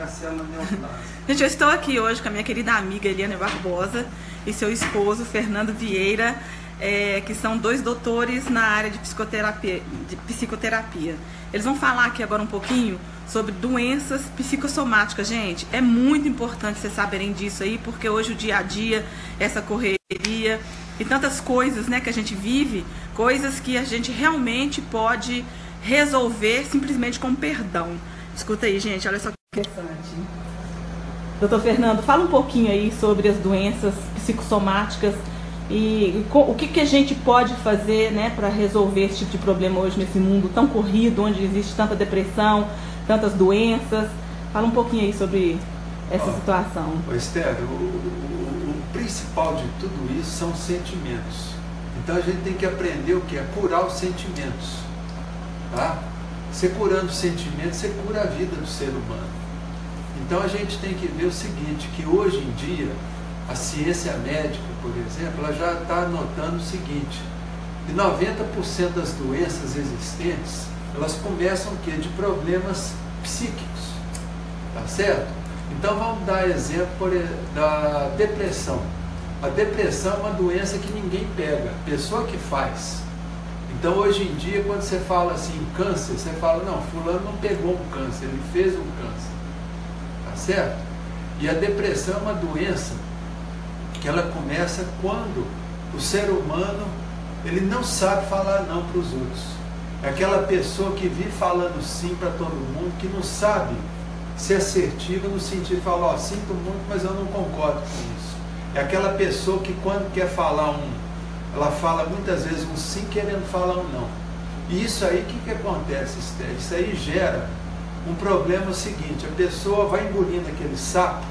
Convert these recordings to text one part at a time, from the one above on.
A célula neoplásica. Gente, eu estou aqui hoje com a minha querida amiga Eliane Barbosa e seu esposo Fernando Vieira, que são dois doutores na área de psicoterapia. Eles vão falar aqui agora um pouquinho sobre doenças psicossomáticas. Gente, é muito importante vocês saberem disso aí, porque hoje o dia a dia, essa correria e tantas coisas, né, que a gente vive, coisas que a gente realmente pode resolver simplesmente com perdão. Escuta aí, gente, olha só que interessante. Doutor Fernando, fala um pouquinho aí sobre as doenças psicossomáticas e o que a gente pode fazer, né, para resolver esse tipo de problema hoje nesse mundo tão corrido, onde existe tanta depressão, tantas doenças. Fala um pouquinho aí sobre essa situação. Esther, o principal de tudo isso são sentimentos. Então a gente tem que aprender o que? A curar os sentimentos. Tá? Você curando os sentimentos, você cura a vida do ser humano. Então a gente tem que ver o seguinte, que hoje em dia, a ciência médica, por exemplo, ela já está notando o seguinte, que 90% das doenças existentes, elas começam o quê? De problemas psíquicos, tá certo? Então vamos dar exemplo da depressão. A depressão é uma doença que ninguém pega, a pessoa que faz. Então hoje em dia, quando você fala assim câncer, você fala, não, fulano não pegou um câncer, ele fez um câncer, tá certo? E a depressão é uma doença que ela começa quando o ser humano, ele não sabe falar não para os outros. É aquela pessoa que vive falando sim para todo mundo, que não sabe ser assertiva no sentido de falar, ó, sinto muito, mas eu não concordo com isso. É aquela pessoa que quando quer falar ela fala muitas vezes um sim querendo falar um não. E isso aí, o que acontece, Esther? Isso aí gera um problema seguinte, a pessoa vai engolindo aquele sapo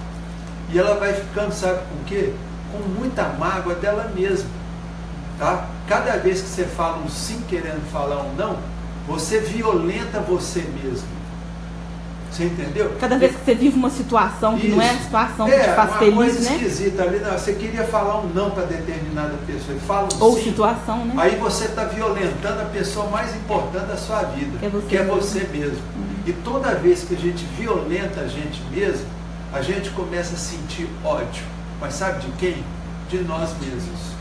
e ela vai ficando, sabe com o quê? Com muita mágoa dela mesma. Tá? Cada vez que você fala um sim querendo falar um não, você violenta você mesmo. Você entendeu? Cada vez que você vive uma situação que não é a situação que te faz uma feliz, coisa né? esquisita ali, não, você queria falar um não para determinada pessoa e fala um ou sim, situação, né? aí você está violentando a pessoa mais importante da sua vida, que é você mesmo. E toda vez que a gente violenta a gente mesmo, a gente começa a sentir ódio. Mas sabe de quem? De nós mesmos.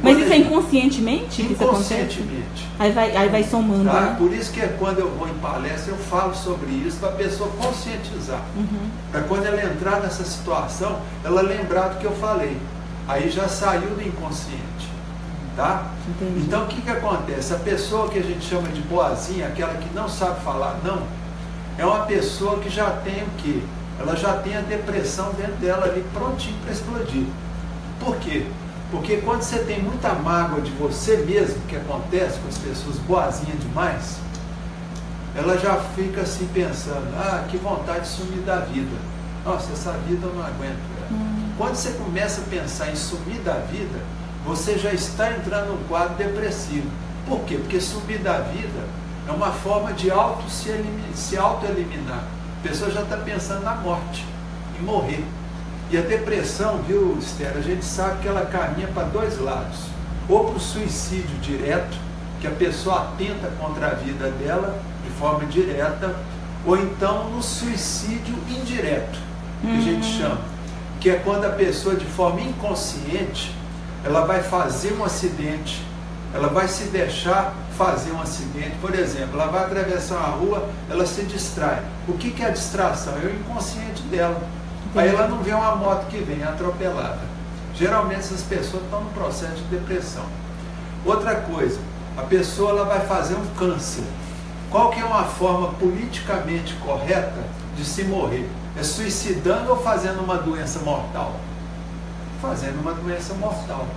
Mas isso é inconscientemente? Inconscientemente. Aí vai somando, tá? né? Por isso que quando eu vou em palestra, eu falo sobre isso para a pessoa conscientizar. Para quando ela entrar nessa situação, ela lembrar do que eu falei. Aí já saiu do inconsciente. Tá? Entendi. Então o que acontece? A pessoa que a gente chama de boazinha, aquela que não sabe falar não, é uma pessoa que já tem o quê? Ela já tem a depressão dentro dela ali prontinho para explodir. Por quê? Porque quando você tem muita mágoa de você mesmo, que acontece com as pessoas boazinhas demais, ela já fica assim pensando, ah, que vontade de sumir da vida. Nossa, essa vida eu não aguento. Quando você começa a pensar em sumir da vida, você já está entrando num quadro depressivo. Por quê? Porque sumir da vida é uma forma de se auto-eliminar. A pessoa já está pensando na morte, em morrer. E a depressão, viu, Esther, a gente sabe que ela caminha para dois lados. Ou para o suicídio direto, que a pessoa atenta contra a vida dela de forma direta, ou então no suicídio indireto, que a gente chama. Que é quando a pessoa, de forma inconsciente, ela vai fazer um acidente, ela vai se deixar fazer um acidente. Por exemplo, ela vai atravessar uma rua, ela se distrai. O que é a distração? É o inconsciente dela. Aí ela não vê uma moto que vem atropelada. Geralmente essas pessoas estão no processo de depressão. Outra coisa, a pessoa ela vai fazer um câncer. Qual que é uma forma politicamente correta de se morrer? É suicidando ou fazendo uma doença mortal? Fazendo uma doença mortal.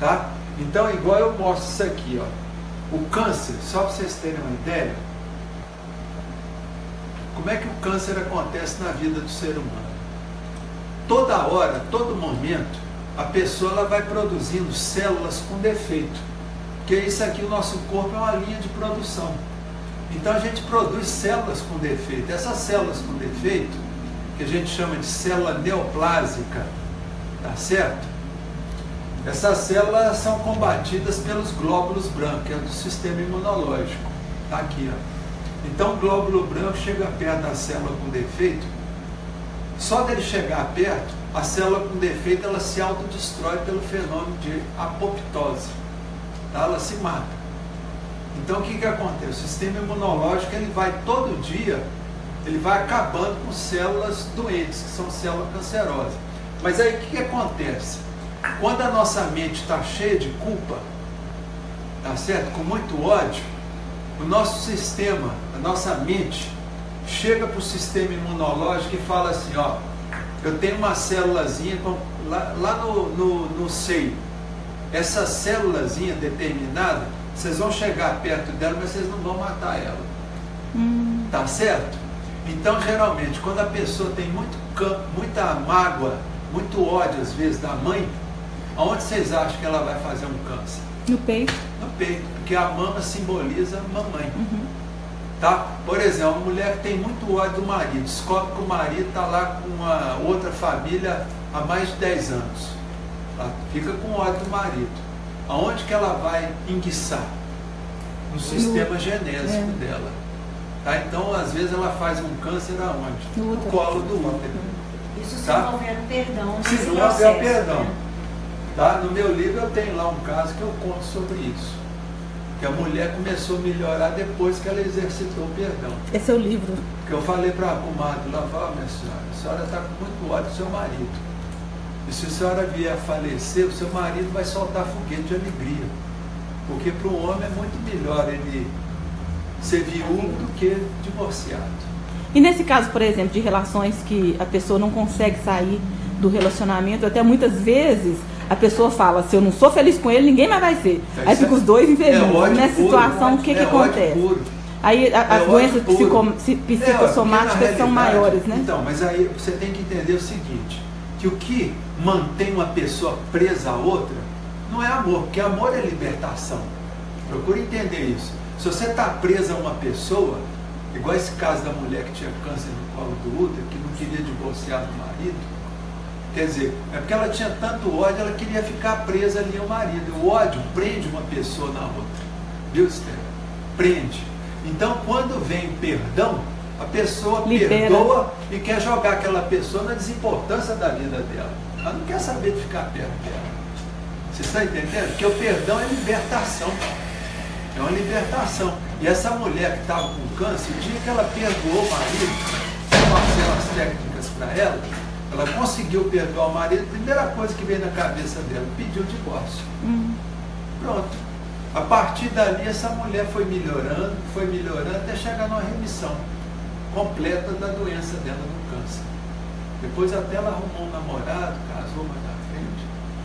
Tá? Então, igual eu mostro isso aqui, ó. O câncer, só para vocês terem uma ideia, como é que o câncer acontece na vida do ser humano? Toda hora, todo momento, a pessoa ela vai produzindo células com defeito. Porque isso aqui, o nosso corpo é uma linha de produção. Então a gente produz células com defeito. Essas células com defeito, que a gente chama de célula neoplásica, tá certo? Essas células são combatidas pelos glóbulos brancos, que é do sistema imunológico. Tá aqui, ó. Então o glóbulo branco chega perto da célula com defeito Só dele chegar perto, a célula com defeito, ela se autodestrói pelo fenômeno de apoptose. Tá? Ela se mata. Então o que acontece? O sistema imunológico, ele vai todo dia, ele vai acabando com células doentes, que são células cancerosas. Mas aí o que acontece? Quando a nossa mente está cheia de culpa, tá certo? Com muito ódio, o nosso sistema, a nossa mente, chega para o sistema imunológico e fala assim, ó, eu tenho uma célulazinha lá no seio. Essa célulazinha determinada, vocês vão chegar perto dela, mas vocês não vão matar ela. Tá certo? Então, geralmente, quando a pessoa tem muita mágoa, muito ódio, às vezes, da mãe, aonde vocês acham que ela vai fazer um câncer? No peito. No peito, porque a mama simboliza mamãe. Tá? Por exemplo, uma mulher que tem muito ódio do marido, descobre que o marido está lá com uma outra família há mais de 10 anos. Ela fica com ódio do marido. Aonde que ela vai enguiçar? No sistema genésico dela. Tá? Então, às vezes, ela faz um câncer aonde? No colo do útero. Isso se tá? não houver o perdão. Se não houver o perdão. Né? Tá? No meu livro eu tenho lá um caso que eu conto sobre isso. Que a mulher começou a melhorar depois que ela exercitou o perdão. Esse é o livro. Que eu falei para a comadre lá, minha senhora, a senhora está com muito ódio do seu marido. E se a senhora vier a falecer, o seu marido vai soltar foguete de alegria. Porque para o homem é muito melhor ele ser viúvo do que divorciado. E nesse caso, por exemplo, de relações que a pessoa não consegue sair do relacionamento, até muitas vezes a pessoa fala, se eu não sou feliz com ele, ninguém mais vai ser. Aí fica os dois infelizes. Nessa situação, o que acontece? Aí as doenças psicossomáticas são maiores, né? Então, mas aí você tem que entender o seguinte, que o que mantém uma pessoa presa a outra não é amor, porque amor é libertação. Procure entender isso. Se você está presa a uma pessoa, igual esse caso da mulher que tinha câncer no colo do útero, que não queria divorciar do marido, quer dizer, é porque ela tinha tanto ódio, ela queria ficar presa ali ao marido. O ódio prende uma pessoa na outra. Viu, Esther? Prende. Então, quando vem o perdão, a pessoa perdoa e quer jogar aquela pessoa na desimportância da vida dela. Ela não quer saber de ficar perto dela. Você está entendendo? Porque o perdão é libertação. É uma libertação. E essa mulher que estava com câncer, o dia que ela perdoou o marido, eu passei umas técnicas para ela conseguiu perdoar o marido, a primeira coisa que veio na cabeça dela, pediu o divórcio. Pronto. A partir dali, essa mulher foi melhorando até chegar numa remissão completa da doença dela do câncer. Depois até ela arrumou um namorado, casou mais na frente.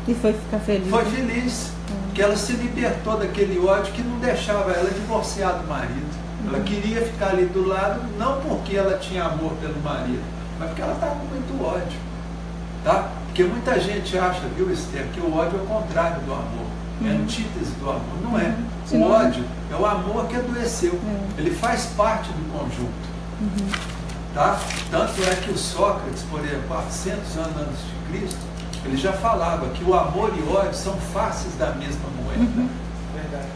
E foi ficar feliz. Foi feliz, porque ela se libertou daquele ódio que não deixava ela divorciar do marido. Ela queria ficar ali do lado, não porque ela tinha amor pelo marido, mas porque ela estava com muito ódio. Tá? Porque muita gente acha, viu, Esther, que o ódio é o contrário do amor. É a antítese do amor. Não é. O ódio é o amor que adoeceu. Ele faz parte do conjunto. Tá? Tanto é que o Sócrates, por exemplo, 400 anos antes de Cristo, ele já falava que o amor e o ódio são faces da mesma moeda.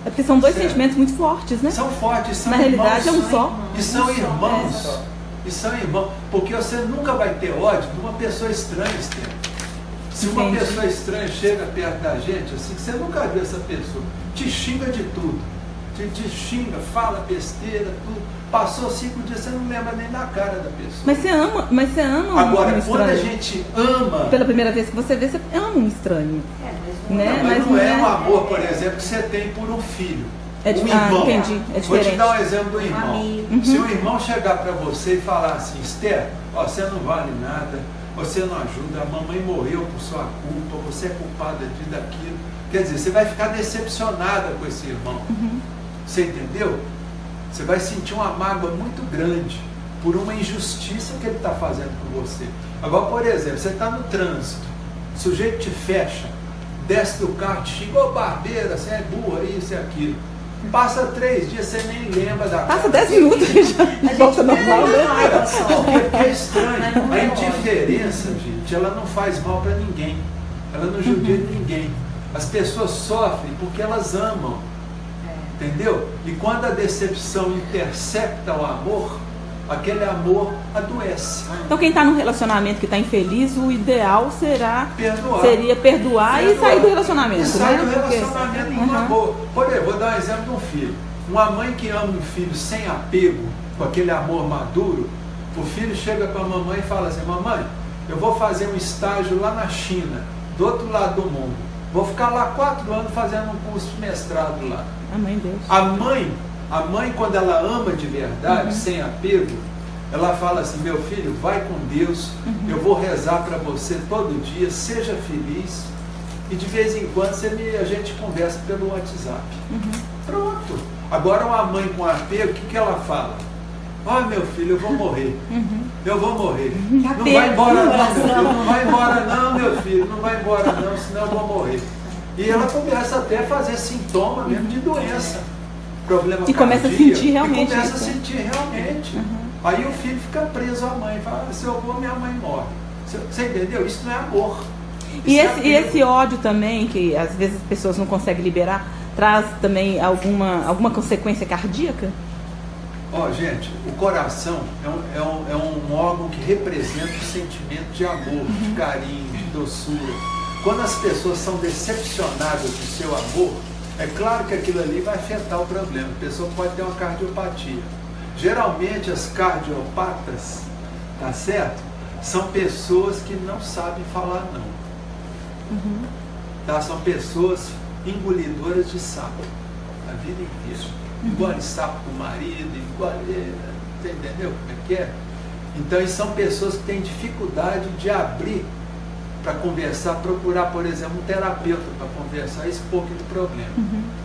É porque são dois sentimentos muito fortes, né? São fortes, são na irmãos, realidade é um só. E são irmãos. E são irmãos. Porque você nunca vai ter ódio de uma pessoa estranha, Esther. Se uma pessoa estranha chega perto da gente, assim, você nunca viu essa pessoa, te xinga de tudo. Te xinga, fala besteira, tudo. Passou 5 dias, você não lembra nem da cara da pessoa. Mas você ama Agora, um estranho. quando a gente ama... Pela primeira vez que você vê, você ama um estranho. Né? Mas não é um amor, por exemplo, que você tem por um filho. Um irmão. Entendi. É diferente. Vou te dar um exemplo do irmão. Se o irmão chegar para você e falar assim, Esther, ó, você não vale nada, você não ajuda, a mamãe morreu por sua culpa, você é culpada daquilo. Quer dizer, você vai ficar decepcionada com esse irmão. Você entendeu? Você vai sentir uma mágoa muito grande por uma injustiça que ele está fazendo com você. Agora, por exemplo, você está no trânsito, o sujeito te fecha, desce do carro, te xinga, ô barbeira, você é burra, isso e aquilo. Passa 3 dias, você nem lembra da cara. Passa 10 minutos e já volta normal, né? Porque é estranho. A indiferença, gente, ela não faz mal para ninguém. Ela não judia ninguém. As pessoas sofrem porque elas amam. Entendeu? E quando a decepção intercepta o amor, aquele amor adoece. Então quem está num relacionamento que está infeliz, o ideal seria perdoar perdoar e sair do relacionamento. E sair do né? relacionamento numa boa. Por exemplo, vou dar um exemplo de um filho. Uma mãe que ama um filho sem apego, com aquele amor maduro, o filho chega para a mamãe e fala assim: mamãe, eu vou fazer um estágio lá na China, do outro lado do mundo. Vou ficar lá 4 anos fazendo um curso de mestrado lá. Amém, Deus. A mãe, quando ela ama de verdade, sem apego, ela fala assim: meu filho, vai com Deus, eu vou rezar para você todo dia, seja feliz, e de vez em quando a gente conversa pelo WhatsApp. Pronto. Agora uma mãe com apego, o que ela fala? Ó, meu filho, eu vou morrer. Eu vou morrer. Não vai embora não, meu filho. Não vai embora não, meu filho. Não vai embora não, senão eu vou morrer. E ela começa até a fazer sintoma mesmo de doença. Problema cardíaco. Começa a sentir realmente. E começa a sentir realmente. Aí o filho fica preso à mãe. Fala: se eu vou, minha mãe morre. Você entendeu? Isso não é amor. E esse ódio também, que às vezes as pessoas não conseguem liberar, traz também alguma consequência cardíaca? Ó, gente, o coração é um órgão que representa o sentimento de amor, de carinho, de doçura. Quando as pessoas são decepcionadas do seu amor, é claro que aquilo ali vai afetar o problema. A pessoa pode ter uma cardiopatia. Geralmente as cardiopatas, tá certo? São pessoas que não sabem falar não. Tá? São pessoas engolidoras de sapo a vida inteira. Engole sapo com o marido, engole, você entendeu como é que é? Então, são pessoas que têm dificuldade de abrir para conversar, procurar, por exemplo, um terapeuta para conversar e expor aquele problema.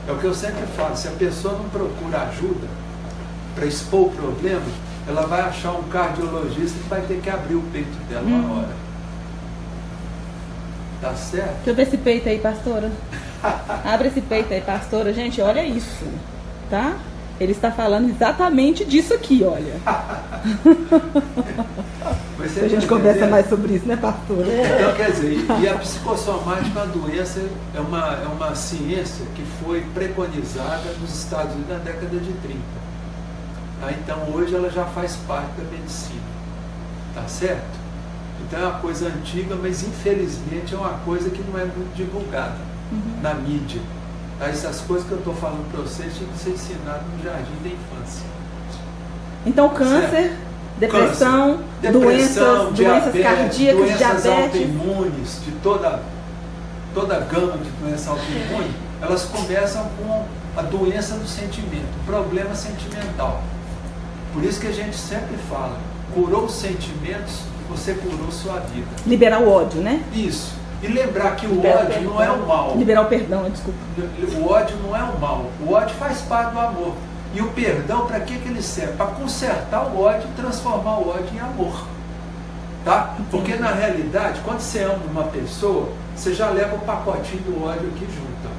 É o que eu sempre falo: se a pessoa não procura ajuda para expor o problema, ela vai achar um cardiologista que vai ter que abrir o peito dela uma hora. Tá certo? Deixa eu ver esse peito aí, pastora. Abre esse peito aí, pastora. Gente, olha isso, tá? Ele está falando exatamente disso aqui, olha. A gente conversa mais sobre isso, né, pastora? Então, quer dizer, e a psicossomática é uma doença, é uma ciência que foi preconizada nos Estados Unidos na década de 30. Tá? Então, hoje ela já faz parte da medicina. Tá certo? Então é uma coisa antiga, mas infelizmente é uma coisa que não é muito divulgada na mídia. Essas coisas que eu estou falando para vocês tinham que ser ensinadas no jardim da infância. Então câncer, depressão, doenças cardíacas, doenças diabetes, autoimunes, de toda a gama de doença autoimune, elas começam com a doença do sentimento, o problema sentimental. Por isso que a gente sempre fala: curou os sentimentos, você curou sua vida. Liberar o ódio, né? Isso. E lembrar que o ódio não é o mal. Liberar o perdão, desculpa. O ódio não é o mal. O ódio faz parte do amor. E o perdão, para que ele serve? Para consertar o ódio e transformar o ódio em amor. Tá? Porque na realidade, quando você ama uma pessoa, você já leva o pacotinho do ódio aqui junto.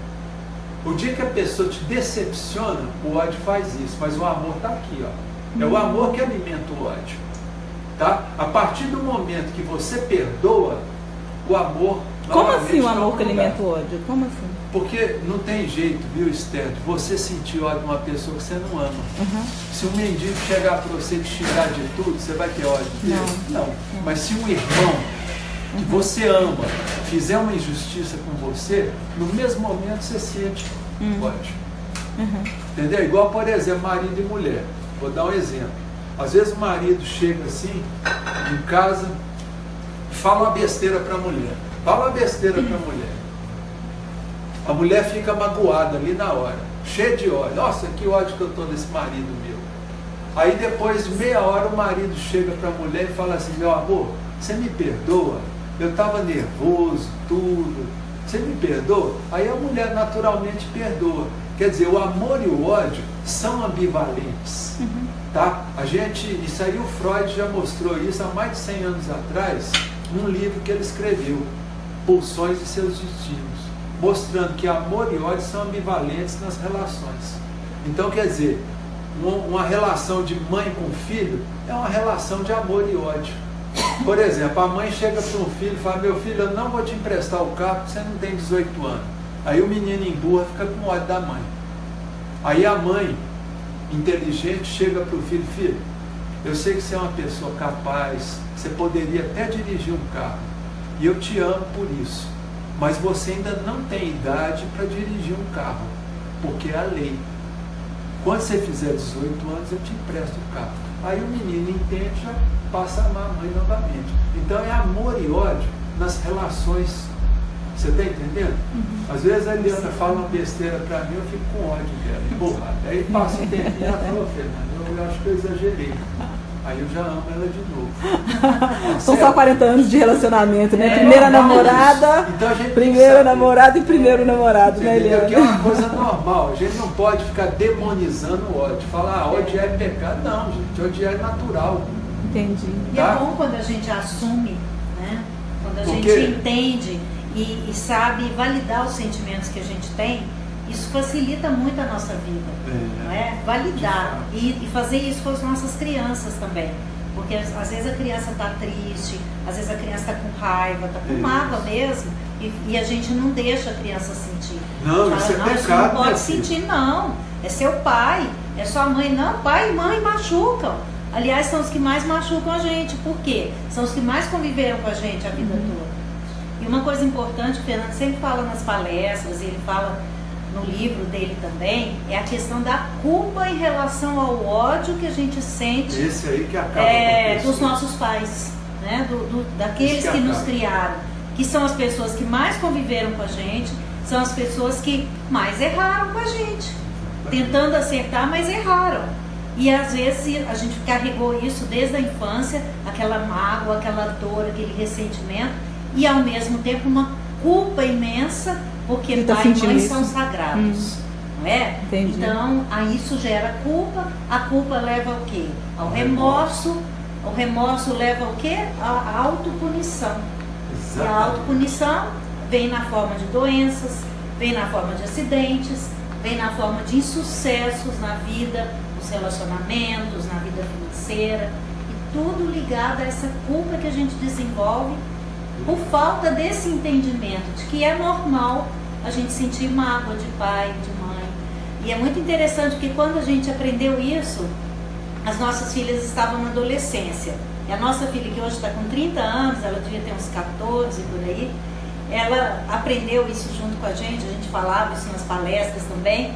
O dia que a pessoa te decepciona, o ódio faz isso. Mas o amor está aqui, ó. É o amor que alimenta o ódio. Tá? A partir do momento que você perdoa, o amor... Como assim o amor que alimenta o ódio? Como assim? Porque não tem jeito, viu, Esther, de você sentir ódio de uma pessoa que você não ama. Se um mendigo chegar para você e te xingar de tudo, você vai ter ódio dele? Não. Mas se um irmão que você ama fizer uma injustiça com você, no mesmo momento você sente ódio. Entendeu? Igual, por exemplo, marido e mulher. Vou dar um exemplo. Às vezes o marido chega assim, em casa, fala uma besteira para a mulher. Fala uma besteira para a mulher. A mulher fica magoada ali na hora, cheia de ódio. Nossa, que ódio que eu estou desse marido meu. Aí depois de meia hora o marido chega para a mulher e fala assim: meu amor, você me perdoa? Eu estava nervoso, tudo. Você me perdoa? Aí a mulher naturalmente perdoa. Quer dizer, o amor e o ódio são ambivalentes. Tá? Isso aí o Freud já mostrou isso há mais de 100 anos atrás, num livro que ele escreveu, Pulsões e Seus Destinos, mostrando que amor e ódio são ambivalentes nas relações. Então, quer dizer, uma relação de mãe com filho é uma relação de amor e ódio. Por exemplo, a mãe chega para um filho e fala: meu filho, eu não vou te emprestar o carro porque você não tem 18 anos. Aí o menino emburra, fica com ódio da mãe. Aí a mãe inteligente chega para o filho: filho, eu sei que você é uma pessoa capaz, você poderia até dirigir um carro, e eu te amo por isso, mas você ainda não tem idade para dirigir um carro, porque é a lei. Quando você fizer 18 anos, eu te empresto o carro. Aí o menino entende, já passa a amar a mãe novamente. Então é amor e ódio nas relações. Você está entendendo? Às vezes a Eliana fala uma besteira para mim, eu fico com ódio dela, empurrada. Aí passa um tempinho e ela falou, Fernando, eu acho que eu exagerei. Aí eu já amo ela de novo. São só 40 anos de relacionamento, né? Primeira namorada, então primeira namorada e primeiro namorado, né, Eliana? Que é uma coisa normal. A gente não pode ficar demonizando o ódio. Falar, odiar é pecado. Não, gente, odiar é natural. Entendi. E é bom quando a gente assume, né? Quando a gente entende e sabe validar os sentimentos que a gente tem, isso facilita muito a nossa vida, não é? Validar e fazer isso com as nossas crianças também, porque às vezes a criança está triste, às vezes a criança está com raiva, está com mágoa mesmo, e a gente não deixa a criança sentir. Não, fala, isso é não, pecado, você não pode sentir, não, é seu pai, é sua mãe. Não, pai e mãe machucam. Aliás, são os que mais machucam a gente. Por quê? São os que mais conviveram com a gente a vida toda. E uma coisa importante, que o Fernando sempre fala nas palestras, e ele fala no livro dele também, é a questão da culpa em relação ao ódio que a gente sente. Esse aí que acaba dos nossos pais, né? Daqueles que nos criaram, que são as pessoas que mais conviveram com a gente, são as pessoas que mais erraram com a gente, tentando acertar, mas erraram. E às vezes a gente carregou isso desde a infância, aquela mágoa, aquela dor, aquele ressentimento, e ao mesmo tempo uma culpa imensa, porque pai e mãe são sagrados, não é? Entendi. Então, aí isso gera culpa, a culpa leva ao quê? Ao remorso, o remorso leva ao quê? A autopunição. E a autopunição vem na forma de doenças, vem na forma de acidentes, vem na forma de insucessos na vida, nos relacionamentos, na vida financeira, e tudo ligado a essa culpa que a gente desenvolve por falta desse entendimento de que é normal a gente sentir mágoa de pai, de mãe. E é muito interessante porque quando a gente aprendeu isso, as nossas filhas estavam na adolescência. E a nossa filha, que hoje está com 30 anos, ela devia ter uns 14 por aí, ela aprendeu isso junto com a gente falava isso nas palestras também.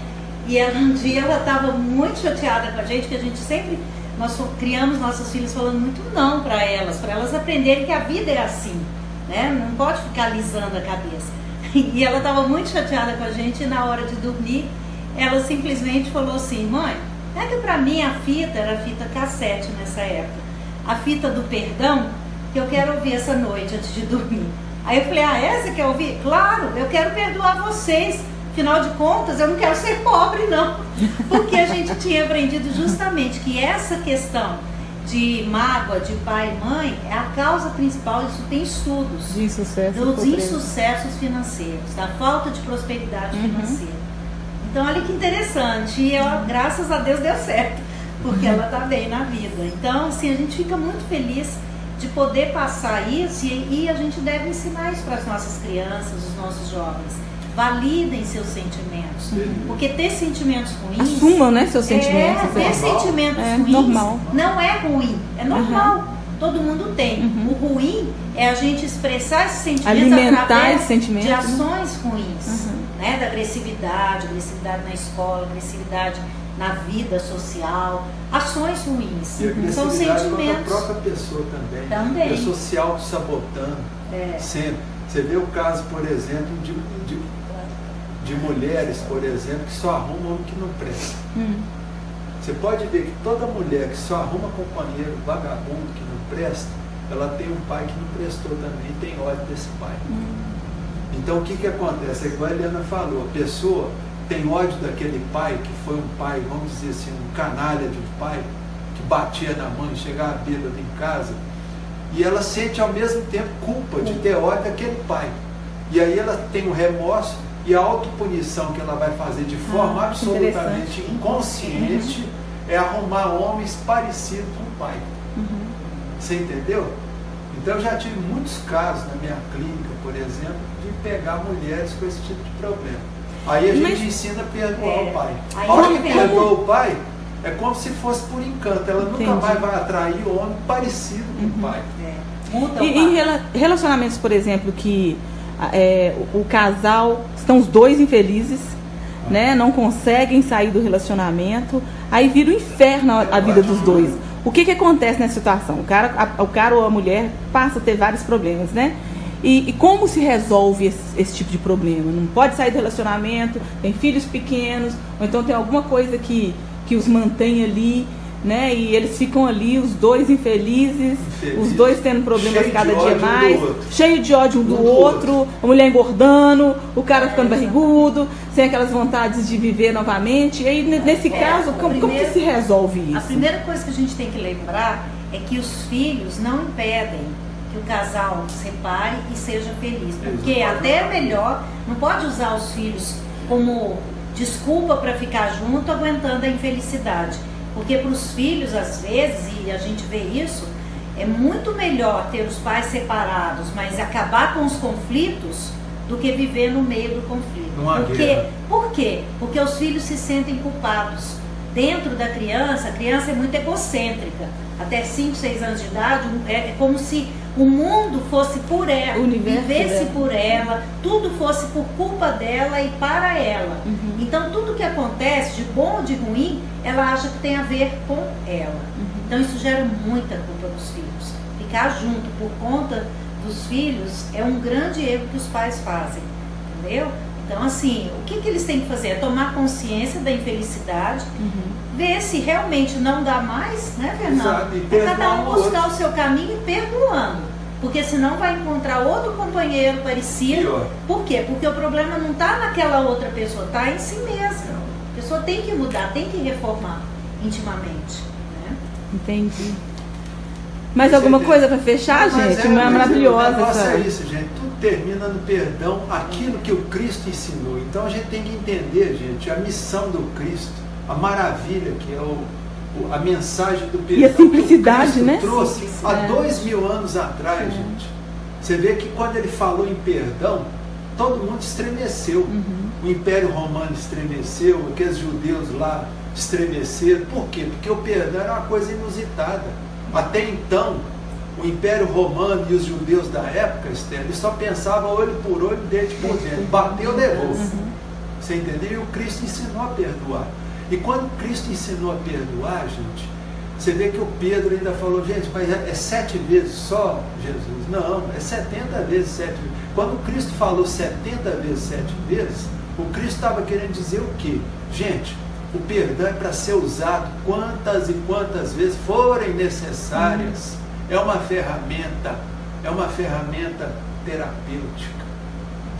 E um dia ela estava muito chateada com a gente, que a gente sempre, nós criamos nossas filhas falando muito não para elas aprenderem que a vida é assim. Né? Não pode ficar alisando a cabeça. E ela estava muito chateada com a gente, e na hora de dormir ela simplesmente falou assim: mãe, é que para mim a fita era fita cassete nessa época, a fita do perdão, que eu quero ouvir essa noite antes de dormir. Aí eu falei: você quer ouvir? Claro, eu quero perdoar vocês, afinal de contas eu não quero ser pobre não. Porque a gente tinha aprendido justamente que essa questão de mágoa de pai e mãe é a causa principal, isso tem estudos, de insucesso, dos insucessos financeiros, da falta de prosperidade financeira. Então olha que interessante, e graças a Deus deu certo, porque ela está bem na vida. Então assim, a gente fica muito feliz de poder passar isso, e a gente deve ensinar isso para as nossas crianças, os nossos jovens. Validem seus sentimentos, porque ter sentimentos ruins... Assumam, né, seus sentimentos. Ter sentimentos ruins normal. Não é ruim, é normal. Todo mundo tem. O ruim é a gente expressar esses sentimentos, alimentar através esses sentimentos, de ações ruins, né? Da agressividade na escola, agressividade na vida social, ações ruins. E são sentimentos. A própria pessoa também. A pessoa se auto-sabotando sempre. Você vê o caso, por exemplo, de mulheres, por exemplo, que só arrumam o que não presta. Você pode ver que toda mulher que só arruma companheiro vagabundo que não presta, ela tem um pai que não prestou também, e tem ódio desse pai. Então o que acontece? É igual a Eliana falou, a pessoa tem ódio daquele pai que foi um pai, vamos dizer assim, um canalha de um pai, que batia na mãe, chegava bêbado em casa, e ela sente ao mesmo tempo culpa de ter ódio daquele pai. E aí ela tem um remorso, e a autopunição que ela vai fazer de forma absolutamente inconsciente é arrumar homens parecidos com o pai. Você entendeu? Então eu já tive muitos casos na minha clínica, por exemplo, de pegar mulheres com esse tipo de problema. Aí a gente ensina a perdoar o pai. A hora que perdoa o pai, É como se fosse por encanto. Ela nunca Entendi. mais vai atrair homem parecido com o pai. Muda o E em pai. relacionamentos, por exemplo, que o casal, estão os dois infelizes, né? Não conseguem sair do relacionamento, aí vira um inferno a vida dos dois. O que acontece nessa situação? O cara ou a mulher passa a ter vários problemas, né? E como se resolve esse tipo de problema? Não pode sair do relacionamento, tem filhos pequenos, ou então tem alguma coisa que os mantém ali, né? E eles ficam ali, os dois infelizes, os dois tendo problemas Cheio cada de dia ódio um mais, do outro. cheio de ódio um do outro, a mulher engordando, o cara ficando barrigudo, sem aquelas vontades de viver novamente. E aí, nesse caso, como que se resolve isso? A primeira coisa que a gente tem que lembrar é que os filhos não impedem que o casal separe e seja feliz. Porque até é melhor, não pode usar os filhos como desculpa para ficar junto, aguentando a infelicidade. Porque para os filhos, às vezes, e a gente vê isso, é muito melhor ter os pais separados, mas acabar com os conflitos, do que viver no meio do conflito. Por quê? Porque os filhos se sentem culpados. Dentro da criança, a criança é muito egocêntrica. Até 5, 6 anos de idade, é como se o mundo fosse por ela, vivesse por ela, tudo fosse por culpa dela e para ela. Então, tudo que acontece, de bom ou de ruim, ela acha que tem a ver com ela. Então, isso gera muita culpa dos filhos. Ficar junto por conta dos filhos é um grande erro que os pais fazem, entendeu? Então, assim, o que eles têm que fazer? É tomar consciência da infelicidade, ver se realmente não dá mais, né, Fernando? É cada um buscar o seu caminho e perdoando. Porque senão vai encontrar outro companheiro parecido. Pior. Por quê? Porque o problema não está naquela outra pessoa, está em si mesma. A pessoa tem que mudar, tem que reformar intimamente, né? Entendi. Mais alguma coisa para fechar, gente? Não é maravilhosa. Nossa, é isso, gente. Tudo termina no perdão, aquilo que o Cristo ensinou. Então a gente tem que entender, gente, a missão do Cristo, a maravilha que é a mensagem do perdão. E a simplicidade, que o Cristo né? trouxe há 2000 anos atrás, gente. Você vê que quando ele falou em perdão, todo mundo estremeceu. O Império Romano estremeceu, aqueles judeus lá estremeceram. Por quê? Porque o perdão era uma coisa inusitada. Até então, o Império Romano e os judeus da época, Esther, eles só pensavam olho por olho, dente por dente. Bateu, devolve. Você entendeu? E o Cristo ensinou a perdoar. E quando Cristo ensinou a perdoar, gente, você vê que o Pedro ainda falou, gente, mas é 7 vezes só, Jesus? Não, é 70 vezes 7 vezes. Quando o Cristo falou 70 vezes 7 vezes, o Cristo estava querendo dizer o quê? Gente, o perdão é para ser usado quantas e quantas vezes forem necessárias. É uma ferramenta terapêutica.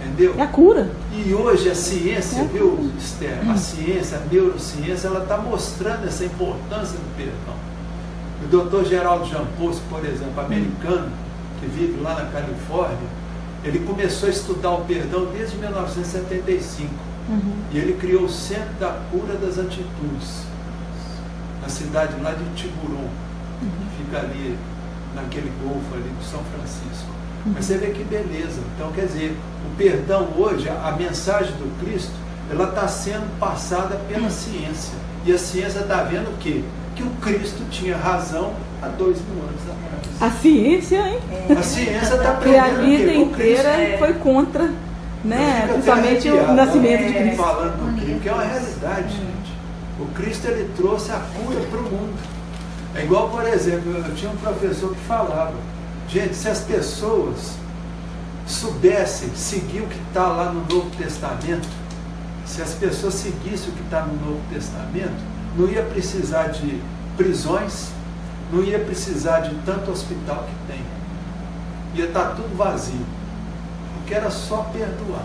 Entendeu? É a cura. E hoje a ciência, viu, Esther? A ciência, a neurociência, ela está mostrando essa importância do perdão. O Dr. Geraldo Jampolsky, por exemplo, americano, que vive lá na Califórnia, ele começou a estudar o perdão desde 1975. E ele criou o Centro da Cura das Atitudes, na cidade lá de Tiburon, que fica ali naquele golfo ali do São Francisco. Mas você vê que beleza. Então, quer dizer, o perdão hoje, a mensagem do Cristo, ela está sendo passada pela ciência. E a ciência está vendo o quê? Que o Cristo tinha razão há 2000 anos atrás. A ciência, hein? A ciência está Porque a aprendendo vida que o Cristo inteira foi contra, né? Principalmente o arrepiado, nascimento de Cristo. falando do Cristo, que é uma realidade, gente. O Cristo, ele trouxe a cura para o mundo. É igual, por exemplo, eu tinha um professor que falava, gente, se as pessoas soubessem seguir o que está lá no Novo Testamento, se as pessoas seguissem o que está no Novo Testamento, não ia precisar de prisões, não ia precisar de tanto hospital que tem. Ia estar tudo vazio. Porque era só perdoar.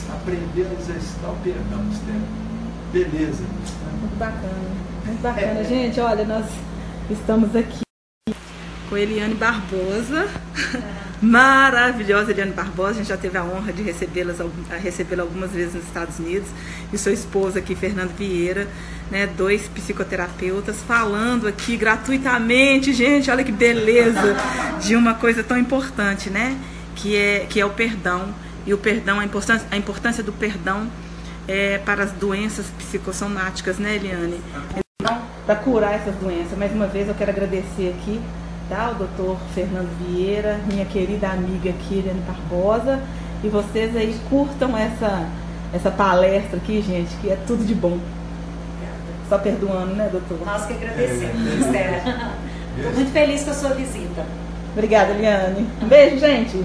Aprender a exercitar o perdão, Esther. Beleza. Muito bacana. Muito bacana. Gente, olha, nós estamos aqui com Eliane Barbosa. Maravilhosa Eliane Barbosa. A gente já teve a honra de recebê-la algumas vezes nos Estados Unidos. E sua esposa aqui, Fernando Vieira, né, 2 psicoterapeutas, falando aqui gratuitamente, gente, olha que beleza, de uma coisa tão importante, né? Que é o perdão. E o perdão, a importância do perdão para as doenças psicossomáticas, né, Eliane? Então, para curar essas doenças. Mais uma vez eu quero agradecer aqui, tá, o doutor Fernando Vieira, minha querida amiga aqui, Eliane Barbosa, e vocês aí curtam essa palestra aqui, gente, que é tudo de bom. Só perdoando, né, doutor? Nós que agradecemos, Esther. Estou muito feliz com a sua visita. Obrigada, Eliane. Um beijo, gente.